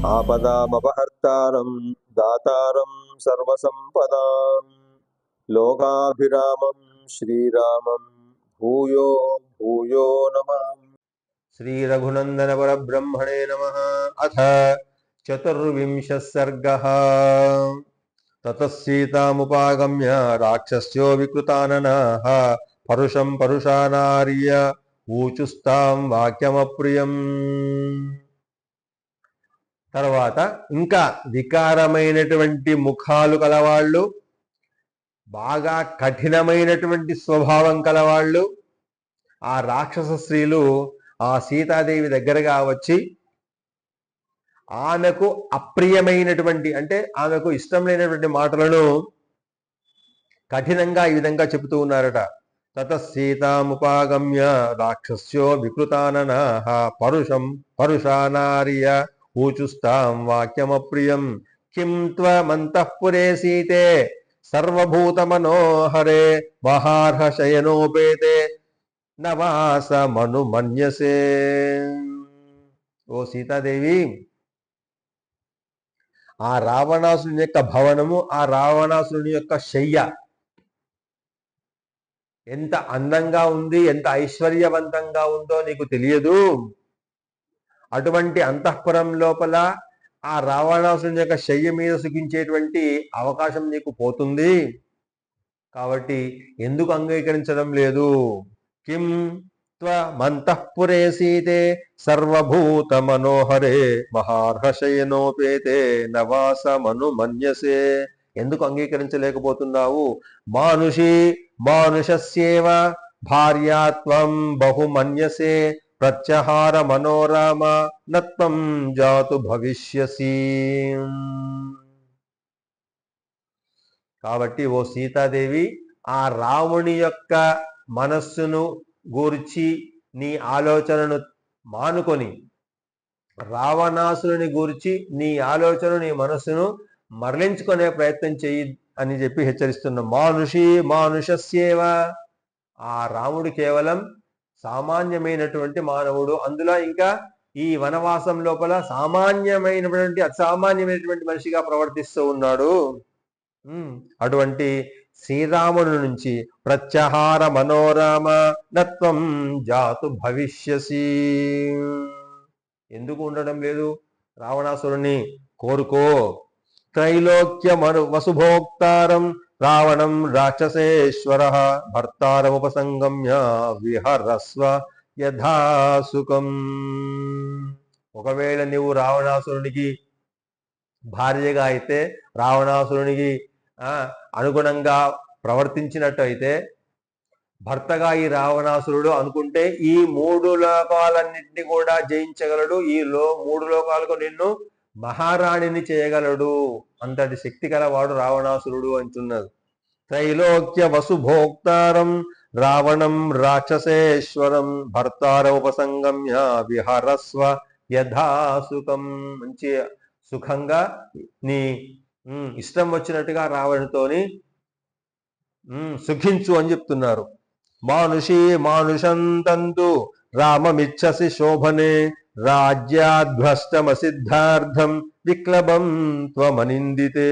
ఆపదామపహర్తారం దాతారం సర్వసంపదాం లోకాభిరామం శ్రీరామం భూయో భూయో నమామి. శ్రీ రఘునందన పరబ్రహ్మణే నమః. అథ చతుర్వింశः సర్గः. తతః సీతాముపాగమ్య రాక్షస్యో వికృతాననాః పరుషం పరుషానార్య ఊచుస్తాం వాక్యమప్రియం. తర్వాత ఇంకా వికారమైనటువంటి ముఖాలు కలవాళ్ళు, బాగా కఠినమైనటువంటి స్వభావం కలవాళ్ళు ఆ రాక్షస స్త్రీలు ఆ సీతాదేవి దగ్గరగా వచ్చి ఆమెకు అప్రియమైనటువంటి అంటే ఆమెకు ఇష్టం లేనటువంటి మాటలను కఠినంగా ఈ విధంగా చెబుతూ ఉన్నారట. తతః సీతాముపాగమ్య రాక్షస్యో వికృతాననాః పరుషం పరుషానార్య ఊచుస్తాం వాక్యమప్రియం. కిం త్వమంతఃపురే సీతే సర్వభూత మనోహరే మహార్హ శయనోపేతే నవాసమనుమన్యసే. ఓ సీతాదేవి, ఆ రావణాసుని యొక్క భవనము, ఆ రావణాసుని యొక్క శయ్య ఎంత అందంగా ఉంది, ఎంత ఐశ్వర్యవంతంగా ఉందో నీకు తెలియదు. అటువంటి అంతఃపురం లోపల ఆ రావణాసుని యొక్క శయ్య మీద సుఖించేటువంటి అవకాశం నీకు పోతుంది. కాబట్టి ఎందుకు అంగీకరించడం లేదు? కిం త్వమంతఃపురే సీతే సర్వభూత మనోహరే మహార్హశయనోపేతే నవాసమనుమన్యసే. ఎందుకు అంగీకరించలేకపోతున్నావు? మానుషి మానుషస్యేవ భార్యాత్వం బహుమన్యసే ప్రత్యహార మనోరామ నత్వం జాతు భవిష్యసి. కాబట్టి ఓ సీతాదేవి, ఆ రాముని యొక్క మనస్సును గూర్చి నీ ఆలోచనను మానుకొని రావణాసురుని గూర్చి నీ ఆలోచన నీ మనస్సును మరలించుకునే ప్రయత్నం చెయ్యి అని చెప్పి హెచ్చరిస్తున్న. మానుషి మానుషస్యేవ, ఆ రాముడు కేవలం సామాన్యమైనటువంటి మానవుడు. అందులో ఇంకా ఈ వనవాసం లోపల సామాన్యమైనటువంటి అసామాన్యమైనటువంటి మనిషిగా ప్రవర్తిస్తూ ఉన్నాడు. అటువంటి శ్రీరాముడు నుంచి ప్రత్యహార మనోరామ నత్వం జాతు భవిష్యసి. ఎందుకు ఉండడం లేదు? రావణాసురుని కోరుకో. త్రైలోక్య వసుభోక్తారం రావణం రాక్షసేశ్వర భర్తారముపసంగమ్య విహరస్వ యథాసుకం. ఒకవేళ నీవు రావణాసురునికి భార్యగా అయితే, రావణాసురునికి అనుగుణంగా ప్రవర్తించినట్టు అయితే, భర్తగా ఈ రావణాసురుడు అనుకుంటే ఈ మూడు లోకాలన్నింటినీ కూడా జయించగలడు. ఈ మూడు లోకాలకు నిన్ను మహారాణిని చేయగలడు. అంతటి శక్తి గలవాడు రావణాసురుడు అంటున్నారు. త్రైలోక్య వసుభోక్తారం రావణం రాక్షసేశ్వరం భర్తారముపసంగమ్య విహరస్వ యథాసుకం. మంచి సుఖంగా నీ ఇష్టం వచ్చినట్టుగా రావణుతోని సుఖించు అని చెప్తున్నారు. మానుషి మానుషం తంతు రామమిచ్చసి శోభనే రాజ్యాద్భ్రష్టమసిద్ధార్థం విక్లబం త్వమనిందితే.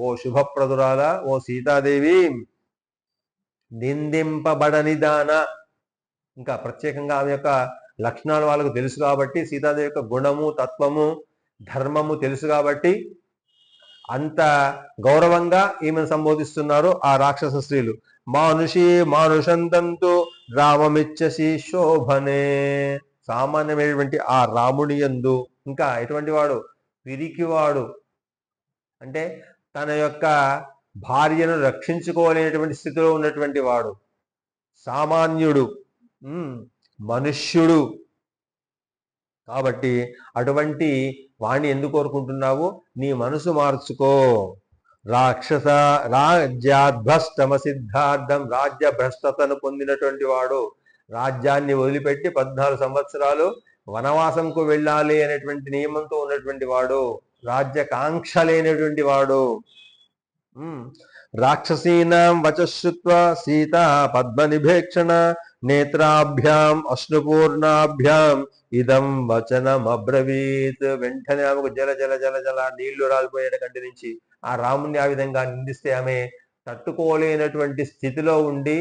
ఓ శుభప్రదురాల, ఓ సీతాదేవి, నిందింపబడని దాన. ఇంకా ప్రత్యేకంగా ఆమె యొక్క లక్షణాలు వాళ్ళకు తెలుసు కాబట్టి, సీతాదేవి యొక్క గుణము తత్వము ధర్మము తెలుసు కాబట్టి అంత గౌరవంగా ఈమెను సంబోధిస్తున్నారు ఆ రాక్షస స్త్రీలు. మానుషి మానుషంతంతు రామమిచ్చసి శోభనే. సామాన్యమైనటువంటి ఆ రాముని యందు ఇంకా ఎటువంటి వాడు? పిరికివాడు, అంటే తన యొక్క భార్యను రక్షించుకోలేనటువంటి స్థితిలో ఉన్నటువంటి వాడు, సామాన్యుడు, మనుష్యుడు. కాబట్టి అటువంటి వాణ్ణి ఎందుకు కోరుకుంటున్నావు? నీ మనసు మార్చుకో. రాక్షస రాజ్యాద్భ్రష్టమ సిద్ధార్థం, రాజ్య భ్రష్టతను పొందినటువంటి వాడు, రాజ్యాన్ని వదిలిపెట్టి 14 సంవత్సరాలు వనవాసంకు వెళ్ళాలి అనేటువంటి నియమంతో ఉన్నటువంటి వాడు, రాజ్యకాంక్ష లేనటువంటి వాడు, రాక్షసీనాం వచశ్రుత్వా సీతా పద్మనిభేక్షణ నేత్రాభ్యాం అశ్నుపూర్ణాభ్యాం ఇదం వచనమబ్రవీత్. వెంటనే ఆమెకు జల జల జల జల నీళ్లు రాలిపోయాడు కంటి నుంచి. ఆ రాముణ్ణి ఆ విధంగా నిందిస్తే ఆమె తట్టుకోలేనటువంటి స్థితిలో ఉండి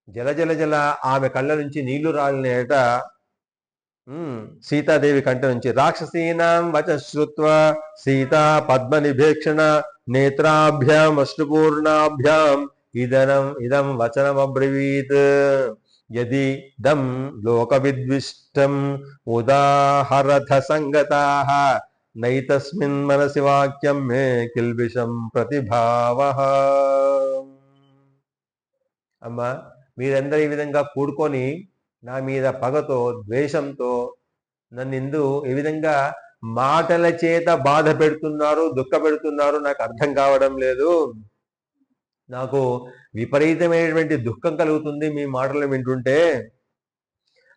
జల జల జల ఆమె కళ్ళ నుంచి నీళ్లు రాలినేట సీతాదేవి కంట నుంచి. రాక్షసీనాం వచశ్రుత్వా సీతా పద్మనిభేక్షణ నేత్రాభ్యాం అశ్నుపూర్ణాభ్యాం ఇదం వచనమబ్రవీత్. యదిదం లోకవిద్విష్టం ఉదాహరథ సంగతాః నైతస్మిన్ మనసి వాక్యం మే కిల్బిషం ప్రతిభావః. అమ్మా, మీరందరూ ఈ విధంగా కూడుకొని నా మీద పగతో ద్వేషంతో నన్ను ఈ విధంగా మాటల చేత బాధ పెడుతున్నారు, దుఃఖ పెడుతున్నారు, నాకు అర్థం కావడం లేదు. నాకు విపరీతమైనటువంటి దుఃఖం కలుగుతుంది మీ మాటలు వింటుంటే.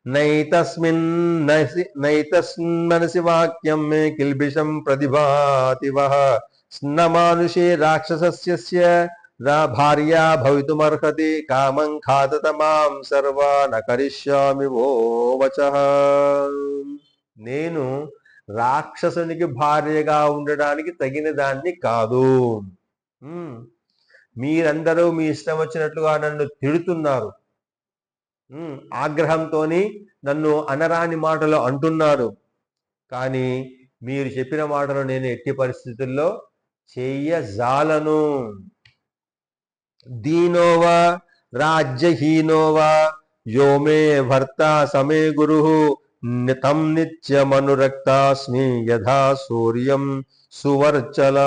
నైతస్మిన్ మనసి వాక్యం మే కిల్బిషం ప్రతిభాతివః స్నమానుషే రాక్షసస్య భార్యా భవితుమర్హతి కామం ఖాదత మాం సర్వా న కరిష్యామి వో వచః. నేను రాక్షసునికి భార్యగా ఉండడానికి తగిన దాన్ని కాదు. మీరందరూ మీ ఇష్టం వచ్చినట్లుగా నన్ను తిడుతున్నారు, ఆగ్రహంతో నన్ను అనరాని మాటలు అంటున్నారు. కానీ మీరు చెప్పిన మాటలు నేను ఎట్టి పరిస్థితుల్లో చెయ్యజాలను. దీనోవా రాజ్యహీనోవా యో మే భర్త సమే గురు తం నిత్యమనురక్తాస్మి యథా సూర్యం సువర్చల.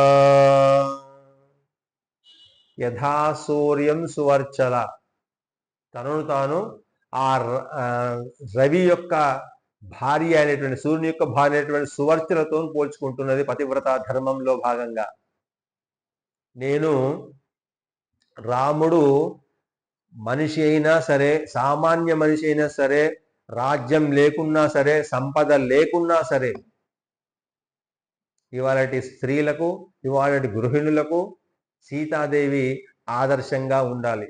యథా సూర్యం సువర్చల. తనను తాను ఆ రవి యొక్క భార్య అయినటువంటి, సూర్యుని యొక్క భార్య అయినటువంటి సువర్చలతో పోల్చుకుంటున్నది పతివ్రత ధర్మంలో భాగంగా. నేను రాముడు మనిషి అయినా సరే, సామాన్య మనిషి అయినా సరే, రాజ్యం లేకున్నా సరే, సంపద లేకున్నా సరే, ఇవాళటి స్త్రీలకు, ఇవాళటి గృహిణులకు సీతాదేవి ఆదర్శంగా ఉండాలి.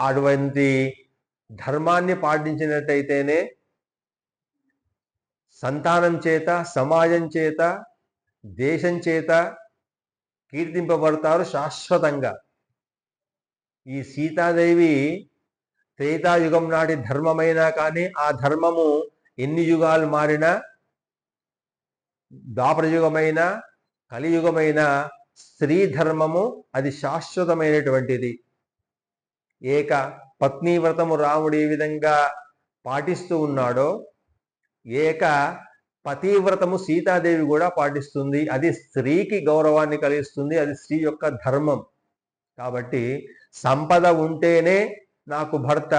అటువంటి ధర్మాన్ని పాటించినట్టయితేనే సంతానం చేత, సమాజం చేత, దేశం చేత కీర్తింపబడతారు శాశ్వతంగా. ఈ సీతాదేవి త్రేతాయుగం నాటి ధర్మమైనా కానీ ఆ ధర్మము ఎన్ని యుగాలు మారినా, ద్వాపరయుగమైన కలియుగమైన స్త్రీ ధర్మము అది శాశ్వతమైనటువంటిది. ఏక పత్ని వ్రతము రాముడు ఏ విధంగా పాటిస్తూ ఉన్నాడో ఏక పతివ్రతము సీతాదేవి కూడా పాటిస్తుంది. అది స్త్రీకి గౌరవాన్ని కలిగిస్తుంది, అది స్త్రీ యొక్క ధర్మం. కాబట్టి సంపద ఉంటేనే నాకు భర్త,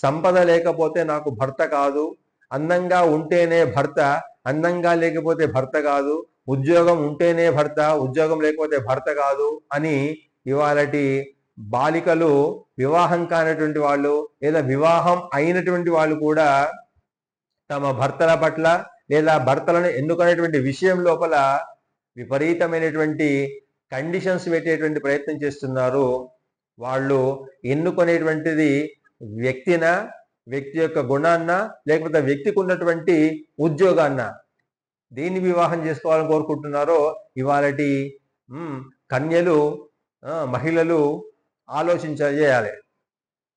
సంపద లేకపోతే నాకు భర్త కాదు. అందంగా ఉంటేనే భర్త, అందంగా లేకపోతే భర్త కాదు. ఉద్యోగం ఉంటేనే భర్త, ఉద్యోగం లేకపోతే భర్త కాదు అని ఇవాళటి బాలికలు, వివాహం కానటువంటి వాళ్ళు లేదా వివాహం అయినటువంటి వాళ్ళు కూడా తమ భర్తల పట్ల లేదా భర్తలను ఎన్నుకునేటువంటి విషయం లోపల విపరీతమైనటువంటి కండిషన్స్ పెట్టేటువంటి ప్రయత్నం చేస్తున్నారు. వాళ్ళు ఎన్నుకునేటువంటిది వ్యక్తిన, వ్యక్తి యొక్క గుణాన్న, లేకపోతే వ్యక్తికి ఉన్నటువంటి ఉద్యోగాన్న, దేన్ని వివాహం చేసుకోవాలని కోరుకుంటున్నారో ఇవాళటి కన్యలు, మహిళలు ఆలోచించేయాలి.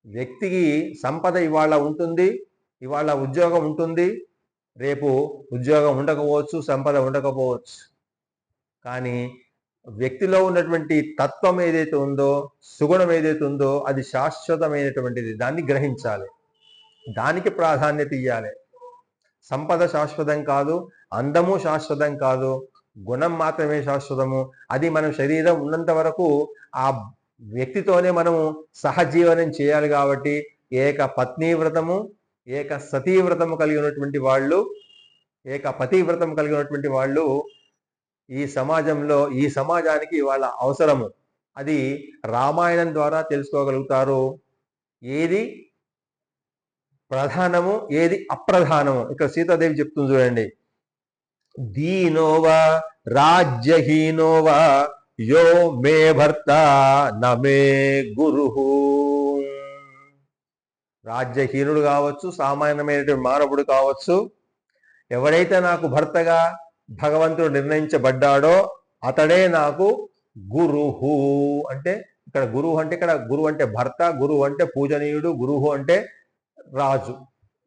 వ్యక్తికి సంపద ఇవాళ ఉంటుంది, ఇవాళ ఉద్యోగం ఉంటుంది, రేపు ఉద్యోగం ఉండకపోవచ్చు, సంపద ఉండకపోవచ్చు. కానీ వ్యక్తిలో ఉన్నటువంటి తత్వం ఏదైతే ఉందో, సుగుణం ఏదైతే ఉందో అది శాశ్వతమైనటువంటిది. దాన్ని గ్రహించాలి, దానికి ప్రాధాన్యత ఇవ్వాలి. సంపద శాశ్వతం కాదు, అందము శాశ్వతం కాదు, గుణం మాత్రమే శాశ్వతము. అది మనం శరీరం ఉన్నంత వరకు ఆ వ్యక్తితోనే మనము సహజీవనం చేయాలి. కాబట్టి ఏక పత్ని వ్రతము, ఏక సతీవ్రతము కలిగి ఉన్నటువంటి వాళ్ళు, ఏక పతివ్రతం కలిగినటువంటి వాళ్ళు ఈ సమాజంలో, ఈ సమాజానికి వాళ్ళ అవసరము. అది రామాయణం ద్వారా తెలుసుకోగలుగుతారు. ఏది ప్రధానము, ఏది అప్రధానము. ఇక్కడ సీతాదేవి చెప్తుంది చూడండి. దీనోవా రాజ్యహీనోవా యో మే భర్త నమే గురు. రాజ్యహీనుడు కావచ్చు, సామాన్యమైనటువంటి మానవుడు కావచ్చు, ఎవడైతే నాకు భర్తగా భగవంతుడు నిర్ణయించబడ్డాడో అతడే నాకు గురుహు. అంటే ఇక్కడ గురువు అంటే, ఇక్కడ గురువు అంటే భర్త, గురువు అంటే పూజనీయుడు, గురువు అంటే రాజు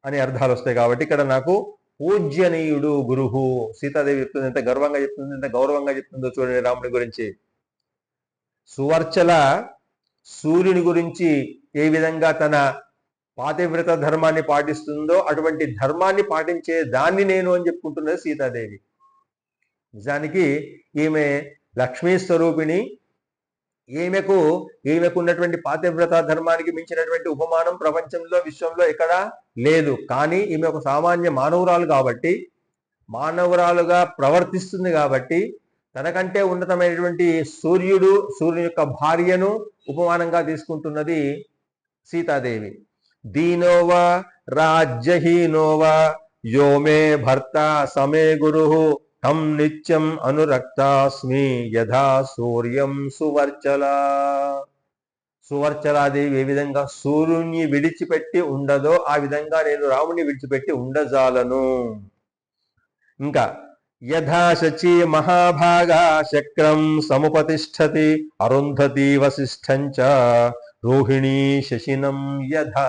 అని అర్థాలు వస్తాయి. కాబట్టి ఇక్కడ నాకు పూజ్యనీయుడు గురుహు. సీతాదేవి చెప్తుంది, ఎంత గర్వంగా చెప్తుంది, ఎంత గౌరవంగా చెప్తుందో చూడండి రాముడి గురించి. సువర్చల సూర్యుని గురించి ఏ విధంగా తన పాతివ్రత ధర్మాన్ని పాటిస్తుందో అటువంటి ధర్మాన్ని పాటించే దాన్ని నేను అని చెప్పుకుంటున్నది సీతాదేవి. నిజానికి ఈమె లక్ష్మీ స్వరూపిణి. ఈమెకు ఉన్నటువంటి పాతివ్రత ధర్మానికి మించినటువంటి ఉపమానం ప్రపంచంలో, విశ్వంలో ఎక్కడా లేదు. కానీ ఈమె ఒక సామాన్య మానవురాలు కాబట్టి, మానవురాలుగా ప్రవర్తిస్తుంది కాబట్టి, తనకంటే ఉన్నతమైనటువంటి సూర్యుని యొక్క భార్యను ఉపమానంగా తీసుకుంటున్నది సీతాదేవి. దీనోవా రాజ్యహీనోవా యో మే భర్త సమే గురు తం నిత్యం అనురక్తాస్మి యథా సూర్యం సువర్చల. సువర్చలాదేవి ఏ విధంగా సూర్యుని విడిచిపెట్టి ఉండదో ఆ విధంగా నేను రాముని విడిచిపెట్టి ఉండజాలను. ఇంకా యథా శచీ మహాభాగా చక్రం సముపతిష్ఠతి అరుంధతి వసిష్ఠంచ రోహిణీ శశినం యథా.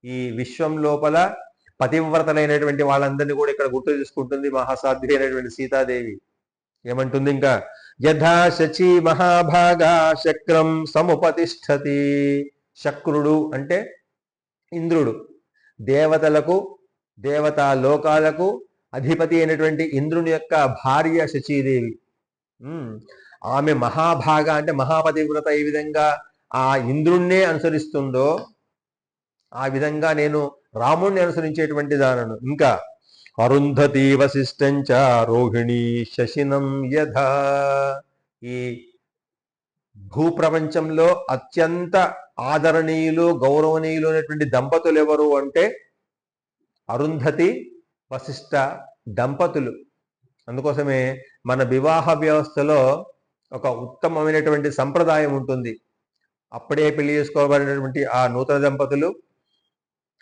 ఈ విశ్వం లోపల పతివ్రతలైనటువంటి వాళ్ళందరినీ కూడా ఇక్కడ గుర్తు తీసుకుంటుంది మహాసాధ్వి అయినటువంటి సీతాదేవి. ఏమంటుంది ఇంకా, యథా శచీ మహాభాగా చక్రం సముపతిష్ఠతి. శక్రుడు అంటే ఇంద్రుడు, దేవతలకు, దేవతా లోకాలకు అధిపతి అయినటువంటి ఇంద్రుని యొక్క భార్య శచీదేవి. ఆమె మహాభాగ అంటే మహాపతివ్రత. ఏ విధంగా ఆ ఇంద్రుణ్ణే అనుసరిస్తుందో ఆ విధంగా నేను రాముణ్ణి అనుసరించేటువంటి దానను. ఇంకా అరుంధతి వసిష్ఠంచ రోహిణీ శశినం యథా. ఈ భూప్రపంచంలో అత్యంత ఆదరణీయులు, గౌరవనీయులు అనేటువంటి దంపతులు ఎవరు అంటే అరుంధతి వశిష్ఠ దంపతులు. అందుకోసమే మన వివాహ వ్యవస్థలో ఒక ఉత్తమమైనటువంటి సంప్రదాయం ఉంటుంది. అప్పుడే పెళ్లి చేసుకోబడినటువంటి ఆ నూతన దంపతులు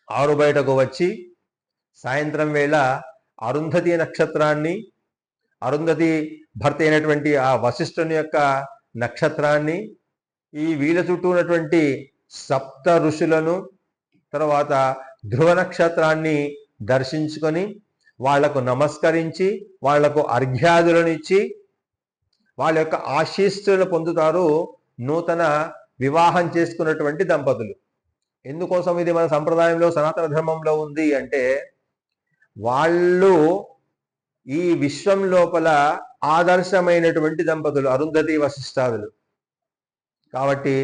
ఆరు బయటకు వచ్చి సాయంత్రం వేళ అరుంధతి నక్షత్రాన్ని, అరుంధతి భర్త అయినటువంటి ఆ వశిష్ఠుని యొక్క నక్షత్రాన్ని, ఈ వీళ్ళ చుట్టూ ఉన్నటువంటి సప్త ఋషులను, తర్వాత ధ్రువ నక్షత్రాన్ని దర్శించుకొని వాళ్లకు నమస్కరించి వాళ్లకు అర్ఘ్యాదులను ఇచ్చి వాళ్ళ యొక్క ఆశీస్సులను పొందుతారు నూతన వివాహం చేసుకున్నటువంటి దంపతులు. ఎందుకోసం ఇది మన సంప్రదాయంలో, సనాతన ధర్మంలో ఉంది అంటే, వాళ్ళు ఈ విశ్వం లోపల ఆదర్శమైనటువంటి దంపతులు అరుంధతి వశిష్ఠాదులు. కాబట్టి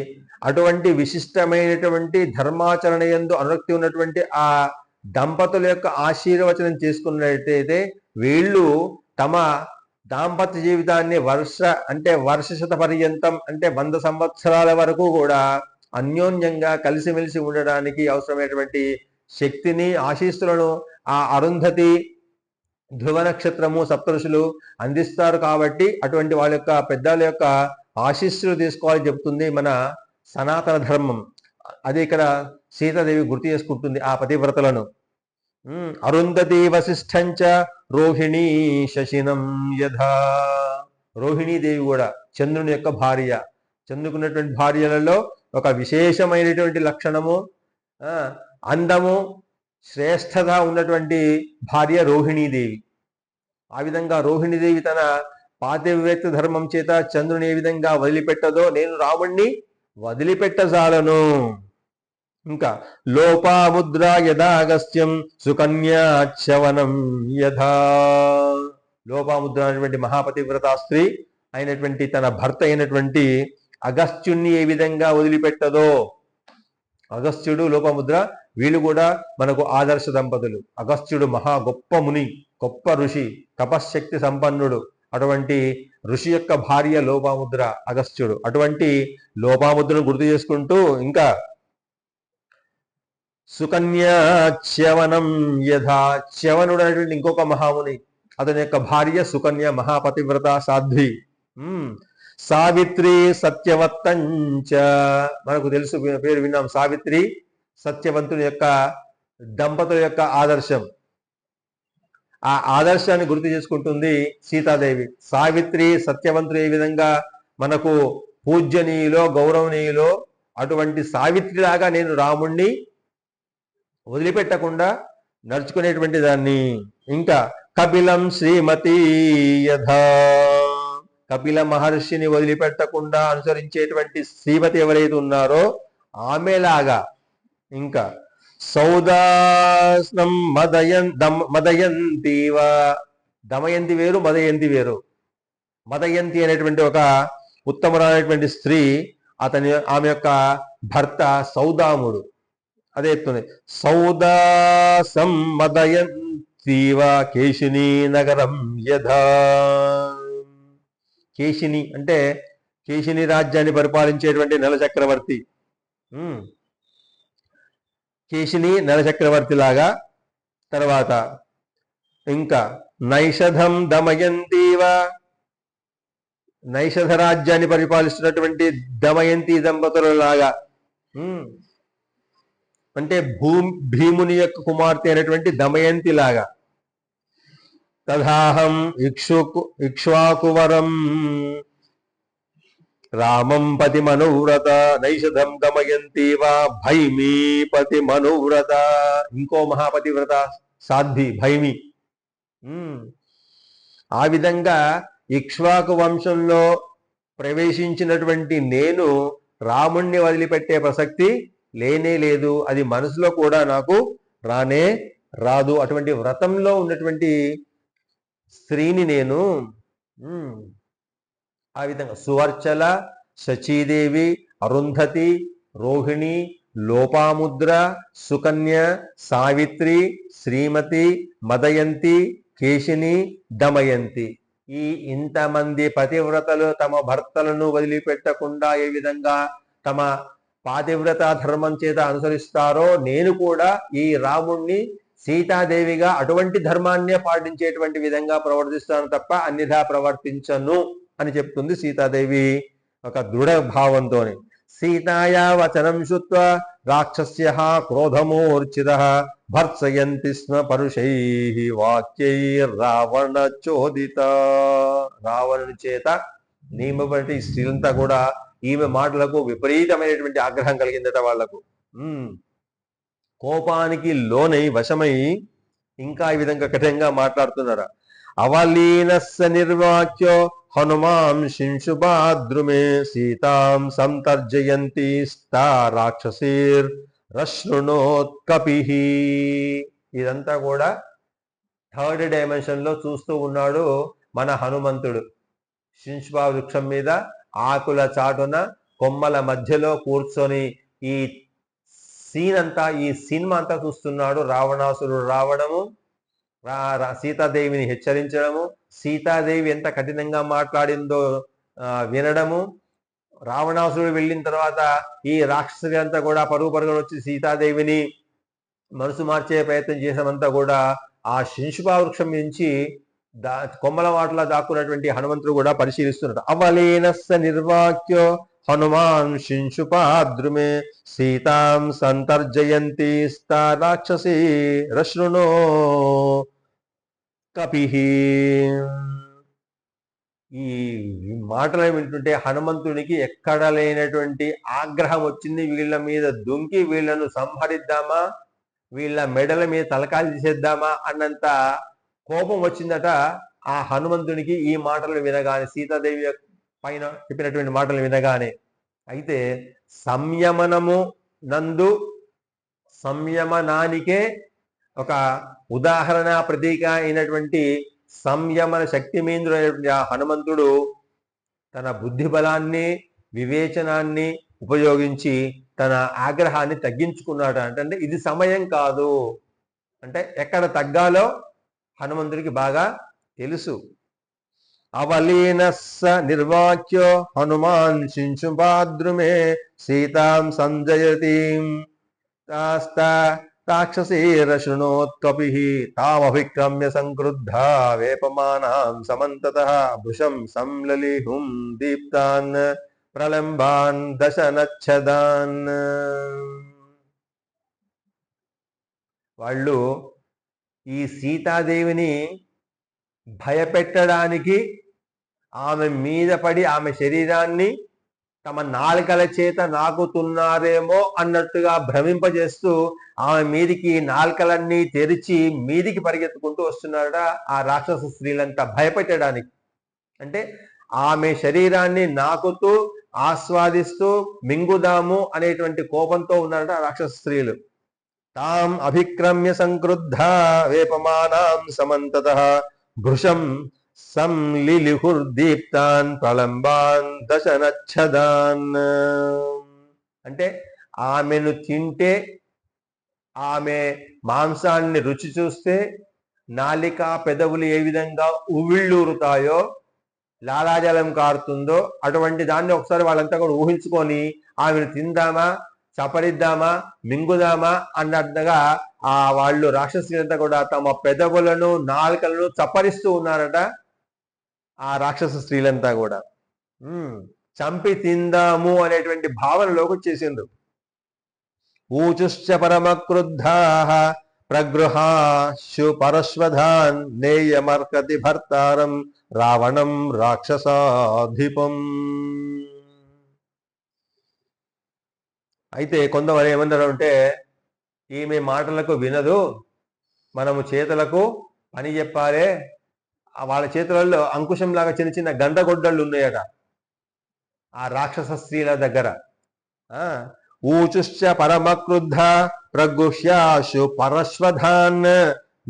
అటువంటి విశిష్టమైనటువంటి ధర్మాచరణ యందు అనురక్తి ఉన్నటువంటి ఆ దంపతుల యొక్క ఆశీర్వచనం చేసుకున్నట్టయితే వీళ్ళు తమ దాంపత్య జీవితాన్ని వర్ష శత పర్యంతం అంటే 100 సంవత్సరాల వరకు కూడా అన్యోన్యంగా కలిసిమెలిసి ఉండడానికి అవసరమైనటువంటి శక్తిని, ఆశీస్సులను ఆ అరుంధతి, ధ్రువ నక్షత్రము, సప్తఋషులు అందిస్తారు. కాబట్టి అటువంటి వాళ్ళ యొక్క పెద్దల యొక్క ఆశీస్సులు తీసుకోవాలని చెప్తుంది మన సనాతన ధర్మం. అది ఇక్కడ సీతాదేవి గుర్తు చేసుకుంటుంది ఆ పతివ్రతలను. అరుంధతి వశిష్ఠంచ రోహిణీ శశినం యథా. రోహిణీదేవి కూడా చంద్రుని యొక్క భార్య. చంద్రుకున్నటువంటి భార్యలలో ఒక విశేషమైనటువంటి లక్షణము, అందము, శ్రేష్టత ఉన్నటువంటి భార్య రోహిణీదేవి. ఆ విధంగా రోహిణీదేవి తన పాతివ్రత ధర్మం చేత చంద్రుని ఏ విధంగా వదిలిపెట్టదో నేను రాముణ్ణి వదిలిపెట్టజాలను. ఇంకా లోపాముద్ర యథాగస్త్యం సుకన్యాచవనం యథా. లోపాముద్ర అనేటువంటి మహాపతివ్రత స్త్రీ అయినటువంటి తన భర్త అయినటువంటి అగస్త్యుణ్ణి ఏ విధంగా వదిలిపెట్టదో, అగస్త్యుడు, లోపముద్ర వీళ్ళు కూడా మనకు ఆదర్శ దంపతులు. అగస్త్యుడు మహా గొప్ప ముని, గొప్ప ఋషి, తపశ్శక్తి సంపన్నుడు. అటువంటి ఋషి యొక్క భార్య లోపాముద్ర, అగస్త్యుడు. అటువంటి లోపాముద్రను గుర్తు చేసుకుంటూ ఇంకా సుకన్యాచ్యవనం యథా. చ్యవనుడు అనేటువంటి ఇంకొక మహాముని, అతని యొక్క భార్య సుకన్య, మహాపతివ్రత సాధ్వి. సావిత్రి సత్యవత్తంచ, మనకు తెలుసు, పేరు విన్నాం. సావిత్రి సత్యవంతుని యొక్క దంపతుల యొక్క ఆదర్శం. ఆ ఆదర్శాన్ని గుర్తు చేసుకుంటుంది సీతాదేవి. సావిత్రి సత్యవంతులు ఏ విధంగా మనకు పూజ్యనీయులో గౌరవనీయులో, అటువంటి సావిత్రిలాగా నేను రాముణ్ణి వదిలిపెట్టకుండా నడుచుకునేటువంటి దాన్ని. ఇంకా కపిలం శ్రీమతి యథా, కపిల మహర్షిని వదిలిపెట్టకుండా అనుసరించేటువంటి శ్రీమతి ఎవరైతే ఉన్నారో ఆమెలాగా. ఇంకా సౌదాస్నం మదయంతివ, దమయంతి వేరు మదయంతి వేరు. మదయంతి అనేటువంటి ఒక ఉత్తమమైనటువంటి స్త్రీ, ఆమె యొక్క భర్త సౌదాముడు. అదే ఎత్తుంది. సౌదాసం మదయంతివ కేశిని నగరం యథా. కేశిని అంటే కేశిని రాజ్యాన్ని పరిపాలించేటువంటి నల చక్రవర్తి. కేశిని నల చక్రవర్తి లాగా. తర్వాత ఇంకా నైషధం దమయంతివ, నైషధ రాజ్యాన్ని పరిపాలిస్తున్నటువంటి దమయంతి దంపతుల లాగా. అంటే భీముని యొక్క కుమార్తె అయినటువంటి దమయంతి లాగా. తదాహం ఇక్ష్వాకువరం రామం పతి మనోవ్రత నైషధం దమయంతి వా భైమి పతి మనోవ్రత. ఇంకో మహాపతివ్రత సాధ్వి భైమి. ఆ విధంగా ఇక్ష్వాకు వంశంలో ప్రవేశించినటువంటి నేను రాముణ్ణి వదిలిపెట్టే ప్రసక్తి లేనే లేదు. అది మనసులో కూడా నాకు రానే రాదు. అటువంటి వ్రతంలో ఉన్నటువంటి స్త్రీని నేను. ఆ విధంగా సువర్చల, శచీదేవి, అరుంధతి, రోహిణి, లోపాముద్ర, సుకన్య, సావిత్రి, శ్రీమతి, మదయంతి, కేశిని, దమయంతి, ఈ ఇంతమంది పతివ్రతలు తమ భర్తలను వదిలిపెట్టకుండా ఏ విధంగా తమ పాతివ్రత ధర్మం చేత అనుసరిస్తారో, నేను కూడా ఈ రాముణ్ణి సీతాదేవిగా అటువంటి ధర్మాన్నే పాటించేటువంటి విధంగా ప్రవర్తిస్తాను తప్ప అన్నిధా ప్రవర్తించను అని చెప్తుంది సీతాదేవి ఒక దృఢ భావంతోనే. సీతాయా వచనం శ్రుత్వా రాక్షస్యః క్రోధమూర్ఛితః భర్త్సయంతి స్మ పరుషైః వాక్యైర్ రావణ చోదిత. రావణుని చేత నియమబడి స్త్రీలంతా కూడా ఈమె మాటలకు విపరీతమైనటువంటి ఆగ్రహం కలిగిందట వాళ్లకు. కోపానికి లోనై వశమై ఇంకా ఈ విధంగా కఠినంగా మాట్లాడుతున్నారు. అవలీనస్స నిర్వాక్యో హనుమాం శింశుపాద్రుమే సీతాం సంతర్జయంతి స్థా రాక్షసీర్ రశ్రుణోత్కపిః. ఇదంతా కూడా థర్డ్ డైమెన్షన్ లో చూస్తూ ఉన్నాడు మన హనుమంతుడు. శింశుపా వృక్షం మీద ఆకుల చాటున కొమ్మల మధ్యలో కూర్చొని ఈ సీన్ అంతా, ఈ సినిమా అంతా చూస్తున్నాడు. రావణాసురుడు రావడము, సీతాదేవిని హెచ్చరించడము, సీతాదేవి ఎంత కఠినంగా మాట్లాడిందో వినడము, రావణాసురుడు వెళ్ళిన తర్వాత ఈ రాక్షసుడి అంతా కూడా పరుగు పరుగున వచ్చి సీతాదేవిని మనసు మార్చే ప్రయత్నం చేసినంతా కూడా ఆ శింశుపా వృక్షం నుంచి కొమ్మల వాటలా దాక్కున్నటువంటి హనుమంతుడు కూడా పరిశీలిస్తున్నాడు. అవలీనస్స నిర్వాక్యో హనుమాన్ శింశుపాద్రుమే సీతాం సంతర్జయంతి స్థా రాక్షసీ రశ్రుణో కపిః. ఈ మాటలు వింటుంటే హనుమంతునికి ఎక్కడ లేనటువంటి ఆగ్రహం వచ్చింది. వీళ్ళ మీద దుంకి వీళ్ళను సంహరిద్దామా, వీళ్ళ మెడల మీద తలకాలు తీసేద్దామా అన్నంత కోపం వచ్చిందట ఆ హనుమంతునికి ఈ మాటలు వినగానే, సీతాదేవి పైన చెప్పినటువంటి మాటలు వినగానే. అయితే సంయమనము నందు సంయమనానికే ఒక ఉదాహరణ ప్రతీక అయినటువంటి సంయమన శక్తిమేంద్రుడైనటువంటి ఆ హనుమంతుడు తన బుద్ధి బలాన్ని వివేచనాన్ని ఉపయోగించి తన ఆగ్రహాన్ని తగ్గించుకున్నాడు. అంటే ఇది సమయం కాదు, అంటే ఎక్కడ తగ్గాలో హనుమంతుడికి బాగా తెలుసు. అవలీనస్స నిర్వాక్యో హనుమాన్ శింశుపాద్రుమే సీతాం సంజయతి రాక్షసీరశృణోత్కపి తామభిక్రమ్య సంక్రుద్ధా వేపమానాం సమంతతః భృశం సంలలిహుం దీప్తాన్ ప్రలంబాన్ దశనచ్చదాన్. వాళ్ళు ఈ సీతాదేవిని భయపెట్టడానికి ఆమె మీద పడి ఆమె శరీరాన్ని తమ నాలుకల చేత నాకుతున్నారేమో అన్నట్టుగా భ్రమింపజేస్తూ ఆమె మీదికి నాలుకలన్నీ తెరిచి మీదికి పరిగెత్తుకుంటూ వస్తున్నారట ఆ రాక్షస స్త్రీలంతా భయపెట్టడానికి. అంటే ఆమె శరీరాన్ని నాకుతూ ఆస్వాదిస్తూ మింగుదాము అనేటువంటి కోపంతో ఉన్నారట రాక్షస స్త్రీలు. తాం అభిక్రమ్య సంక్రుద్ధా వేపమానాం సమంతతః భృశం సంలిలిహుర్దీప్తాన్ ప్రలంబాన్ దశనచ్చదాన్. అంటే ఆమెను తింటే ఆమె మాంసాన్ని రుచి చూస్తే నాలిక పెదవులు ఏ విధంగా ఉవ్విళ్ళూరుతాయో లాలాజలం కారుతుందో అటువంటి దాన్ని ఒకసారి వాళ్ళంతా కూడా ఊహించుకొని ఆమెను తిందామా చపరిద్దామా మింగుదామా అన్నట్టుగా ఆ వాళ్ళు రాక్షసులంతా కూడా తమ పెదవులను నాలుకలను చప్పరిస్తూ ఉన్నారట ఆ రాక్షస స్త్రీలంతా కూడా. చంపి తిందాము అనేటువంటి భావనలోకి వచ్చేసిండ్రు. ఊచుశ్చ పరమ క్రుద్ధా ప్రగృహాశు పరశ్వధాన్ నేయమర్కతి భర్తారం రావణం రాక్షసాధిపం. అయితే కొంతమంది ఏమన్నారు అంటే ఈమె మాటలకు వినదు, మనము చేతులకు పని చెప్పాలి. వాళ్ళ చేతులలో అంకుశంలాగా చిన్న చిన్న గండగొడ్డళ్ళు ఉన్నాయట ఆ రాక్షస స్త్రీల దగ్గర. ఊచుశ్చ పరమక్రుద్ధ ప్రగుహ్యాశు పరశ్వధాన్